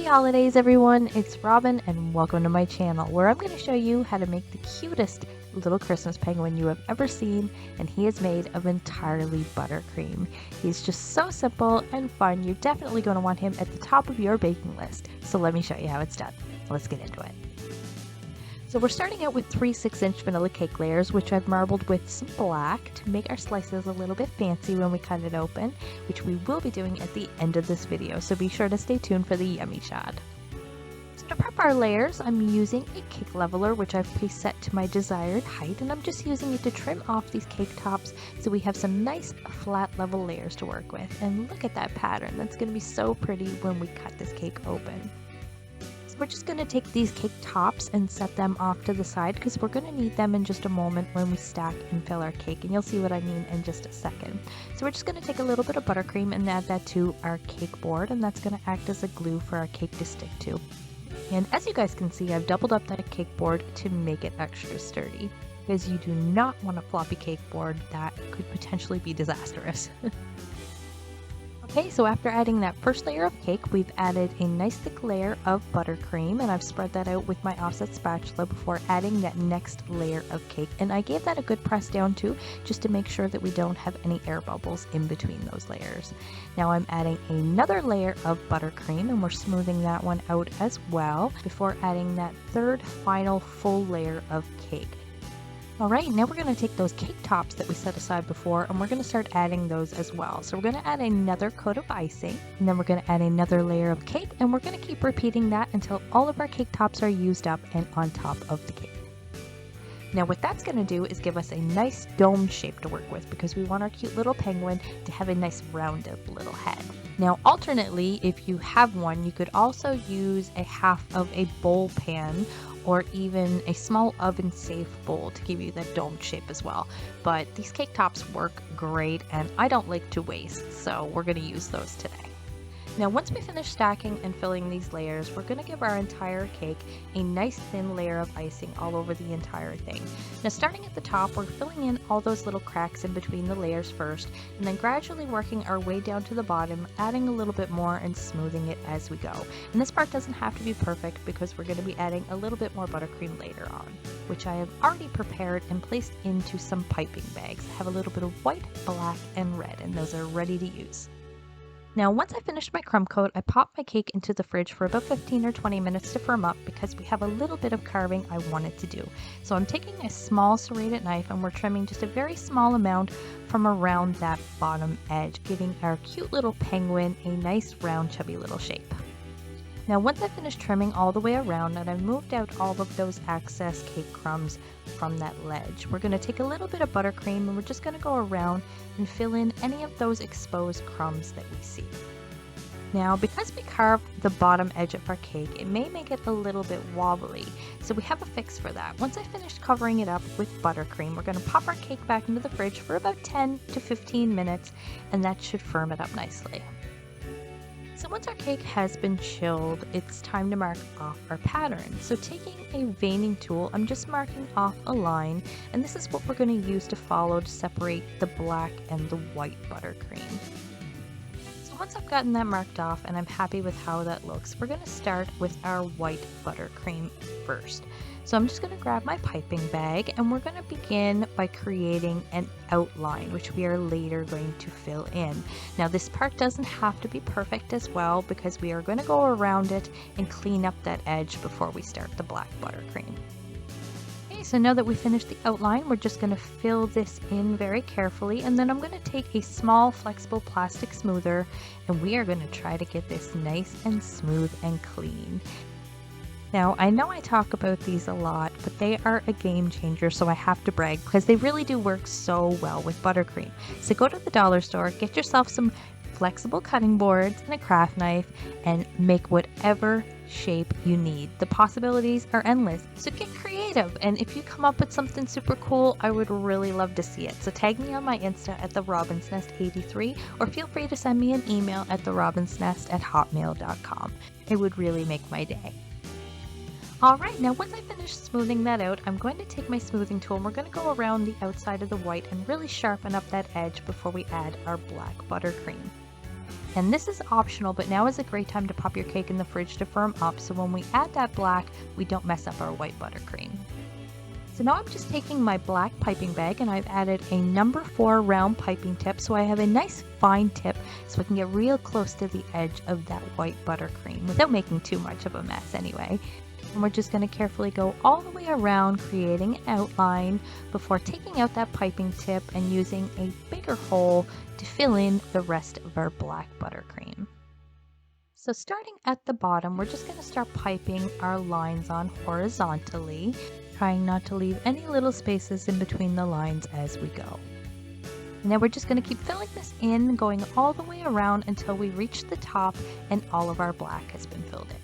holidays everyone, it's Robyn and welcome to my channel where I'm going to show you how to make the cutest little Christmas penguin you have ever seen, and he is made of entirely buttercream. He's just so simple and fun. You're definitely going to want him at the top of your baking list. So let me show you how it's done. Let's get into it. So we're starting out with 3 6-inch vanilla cake layers, which I've marbled with some black to make our slices a little bit fancy when we cut it open, which we will be doing at the end of this video, so be sure to stay tuned for the yummy shot. So to prep our layers, I'm using a cake leveler, which I've preset to my desired height, and I'm just using it to trim off these cake tops so we have some nice flat level layers to work with. And look at that pattern, that's going to be so pretty when we cut this cake open. We're just going to take these cake tops and set them off to the side because we're going to need them in just a moment when we stack and fill our cake, and you'll see what I mean in just a second. So we're just going to take a little bit of buttercream and add that to our cake board, and that's going to act as a glue for our cake to stick to. And as you guys can see, I've doubled up that cake board to make it extra sturdy because you do not want a floppy cake board. That could potentially be disastrous. Okay, so after adding that first layer of cake, we've added a nice thick layer of buttercream, and I've spread that out with my offset spatula before adding that next layer of cake. And I gave that a good press down too, just to make sure that we don't have any air bubbles in between those layers. Now I'm adding another layer of buttercream, and we're smoothing that one out as well before adding that third final full layer of cake. Alright, now we're going to take those cake tops that we set aside before and we're going to start adding those as well. So we're going to add another coat of icing, and then we're going to add another layer of cake, and we're going to keep repeating that until all of our cake tops are used up and on top of the cake. Now what that's going to do is give us a nice dome shape to work with because we want our cute little penguin to have a nice rounded little head. Now alternately, if you have one, you could also use a half of a bowl pan or even a small oven safe bowl to give you that domed shape as well. But these cake tops work great and I don't like to waste, so we're going to use those today. Now once we finish stacking and filling these layers, we're going to give our entire cake a nice thin layer of icing all over the entire thing. Now starting at the top, we're filling in all those little cracks in between the layers first, and then gradually working our way down to the bottom, adding a little bit more and smoothing it as we go. And this part doesn't have to be perfect because we're going to be adding a little bit more buttercream later on, which I have already prepared and placed into some piping bags. I have a little bit of white, black, and red, and those are ready to use. Now once I finished my crumb coat, I popped my cake into the fridge for about 15 or 20 minutes to firm up because we have a little bit of carving I wanted to do. So I'm taking a small serrated knife and we're trimming just a very small amount from around that bottom edge, giving our cute little penguin a nice round chubby little shape. Now once I finished trimming all the way around and I've moved out all of those excess cake crumbs from that ledge, we're going to take a little bit of buttercream and we're just going to go around and fill in any of those exposed crumbs that we see. Now because we carved the bottom edge of our cake, it may make it a little bit wobbly, so we have a fix for that. Once I finished covering it up with buttercream, we're going to pop our cake back into the fridge for about 10 to 15 minutes, and that should firm it up nicely. So once our cake has been chilled, it's time to mark off our pattern. So taking a veining tool, I'm just marking off a line, and this is what we're going to use to follow to separate the black and the white buttercream. So once I've gotten that marked off and I'm happy with how that looks, we're going to start with our white buttercream first. So I'm just going to grab my piping bag and we're going to begin by creating an outline, which we are later going to fill in. Now this part doesn't have to be perfect as well because we are going to go around it and clean up that edge before we start the black buttercream. Okay, so now that we finished the outline, we're just going to fill this in very carefully, and then I'm going to take a small flexible plastic smoother and we are going to try to get this nice and smooth and clean. Now, I know I talk about these a lot, but they are a game changer, so I have to brag because they really do work so well with buttercream. So go to the dollar store, get yourself some flexible cutting boards and a craft knife, and make whatever shape you need. The possibilities are endless, so get creative. And if you come up with something super cool, I would really love to see it. So tag me on my Insta at therobinsnest83, or feel free to send me an email at therobinsnest@hotmail.com. It would really make my day. Alright, now once I finish smoothing that out, I'm going to take my smoothing tool and we're going to go around the outside of the white and really sharpen up that edge before we add our black buttercream. And this is optional, but now is a great time to pop your cake in the fridge to firm up, so when we add that black, we don't mess up our white buttercream. So now I'm just taking my black piping bag and I've added a number 4 round piping tip, so I have a nice fine tip so I can get real close to the edge of that white buttercream without making too much of a mess anyway. And we're just going to carefully go all the way around, creating an outline before taking out that piping tip and using a bigger hole to fill in the rest of our black buttercream. So starting at the bottom, we're just going to start piping our lines on horizontally, trying not to leave any little spaces in between the lines as we go. And then we're just going to keep filling this in, going all the way around until we reach the top and all of our black has been filled in.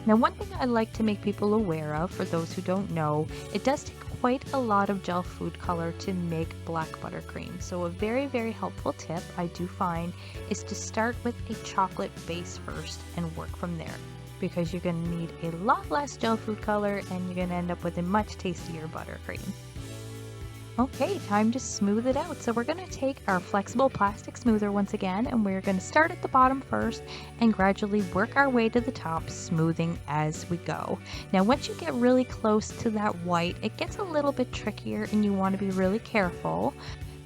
Now, one thing I like to make people aware of, for those who don't know, it does take quite a lot of gel food color to make black buttercream. So a very, very helpful tip I do find is to start with a chocolate base first and work from there, because you're going to need a lot less gel food color and you're going to end up with a much tastier buttercream. Okay, time to smooth it out. So we're going to take our flexible plastic smoother once again, and we're going to start at the bottom first and gradually work our way to the top, smoothing as we go. Now once you get really close to that white, it gets a little bit trickier and you want to be really careful.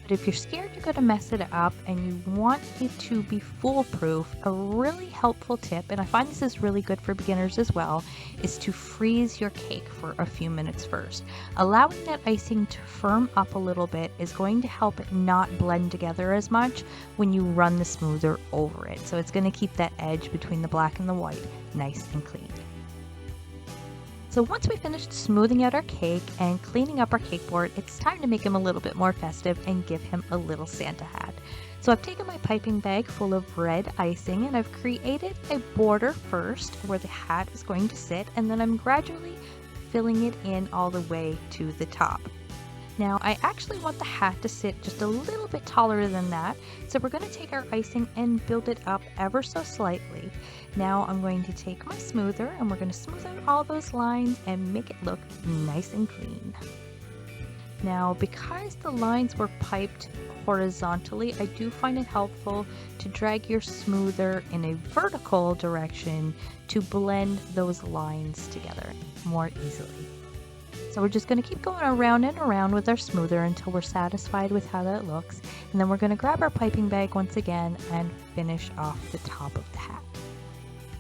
But if you're scared you're going to mess it up and you want it to be foolproof, a really helpful tip, and I find this is really good for beginners as well, is to freeze your cake for a few minutes first. Allowing that icing to firm up a little bit is going to help it not blend together as much when you run the smoother over it. So it's going to keep that edge between the black and the white nice and clean. So once we finished smoothing out our cake and cleaning up our cake board, it's time to make him a little bit more festive and give him a little Santa hat. So I've taken my piping bag full of red icing and I've created a border first where the hat is going to sit, and then I'm gradually filling it in all the way to the top. Now I actually want the hat to sit just a little bit taller than that, so we're going to take our icing and build it up ever so slightly. Now I'm going to take my smoother and we're going to smooth out all those lines and make it look nice and clean. Now because the lines were piped horizontally, I do find it helpful to drag your smoother in a vertical direction to blend those lines together more easily. So we're just going to keep going around and around with our smoother until we're satisfied with how that looks, and then we're going to grab our piping bag once again and finish off the top of the hat.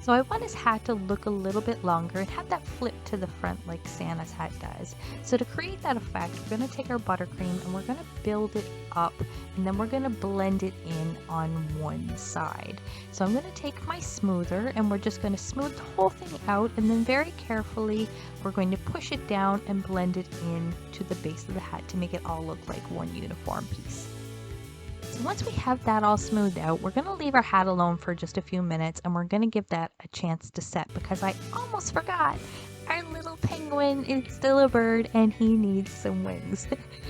So I want his hat to look a little bit longer and have that flip to the front like Santa's hat does. So to create that effect, we're going to take our buttercream and we're going to build it up, and then we're going to blend it in on one side. So I'm going to take my smoother and we're just going to smooth the whole thing out, and then very carefully we're going to push it down and blend it in to the base of the hat to make it all look like one uniform piece. So once we have that all smoothed out, we're going to leave our hat alone for just a few minutes and we're going to give that a chance to set, because I almost forgot. Our little penguin is still a bird and he needs some wings.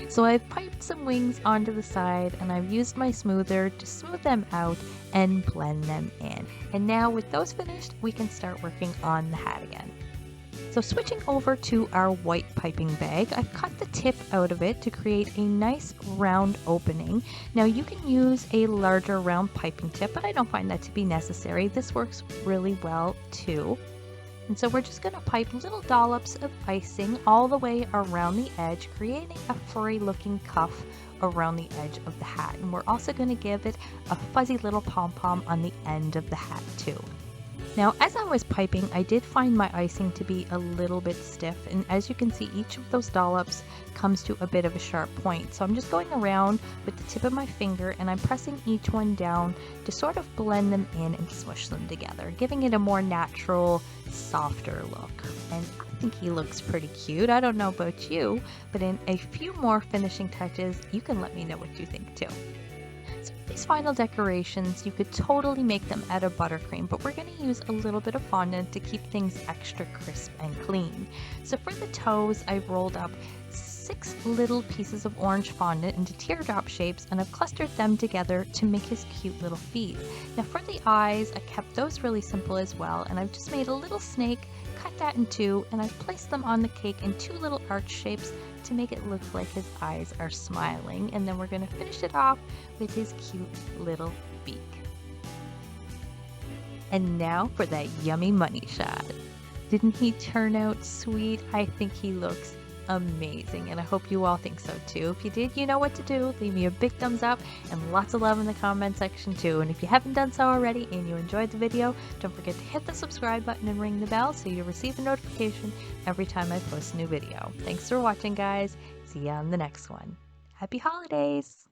So I've piped some wings onto the side and I've used my smoother to smooth them out and blend them in. And now with those finished, we can start working on the hat again. So switching over to our white piping bag, I've cut the tip out of it to create a nice round opening. Now you can use a larger round piping tip, but I don't find that to be necessary. This works really well too. And so we're just going to pipe little dollops of icing all the way around the edge, creating a furry looking cuff around the edge of the hat. And we're also going to give it a fuzzy little pom-pom on the end of the hat too. Now, as I was piping, I did find my icing to be a little bit stiff, and as you can see, each of those dollops comes to a bit of a sharp point. So I'm just going around with the tip of my finger and I'm pressing each one down to sort of blend them in and smush them together, giving it a more natural, softer look. And I think he looks pretty cute. I don't know about you, but in a few more finishing touches, you can let me know what you think too. So these final decorations, you could totally make them out of buttercream, but we're going to use a little bit of fondant to keep things extra crisp and clean. So for the toes, I've rolled up 6 little pieces of orange fondant into teardrop shapes, and I've clustered them together to make his cute little feet. Now for the eyes, I kept those really simple as well, and I've just made a little snake, cut that in 2, and I've placed them on the cake in 2 little arch shapes to make it look like his eyes are smiling. And then we're going to finish it off with his cute little beak. And now for that yummy money shot. Didn't he turn out sweet? I think he looks amazing, and I hope you all think so too. If you did, you know what to do. Leave me a big thumbs up and lots of love in the comment section too. And if you haven't done so already and you enjoyed the video, don't forget to hit the subscribe button and ring the bell so you receive a notification every time I post a new video. Thanks for watching, guys. See ya on the next one. Happy holidays!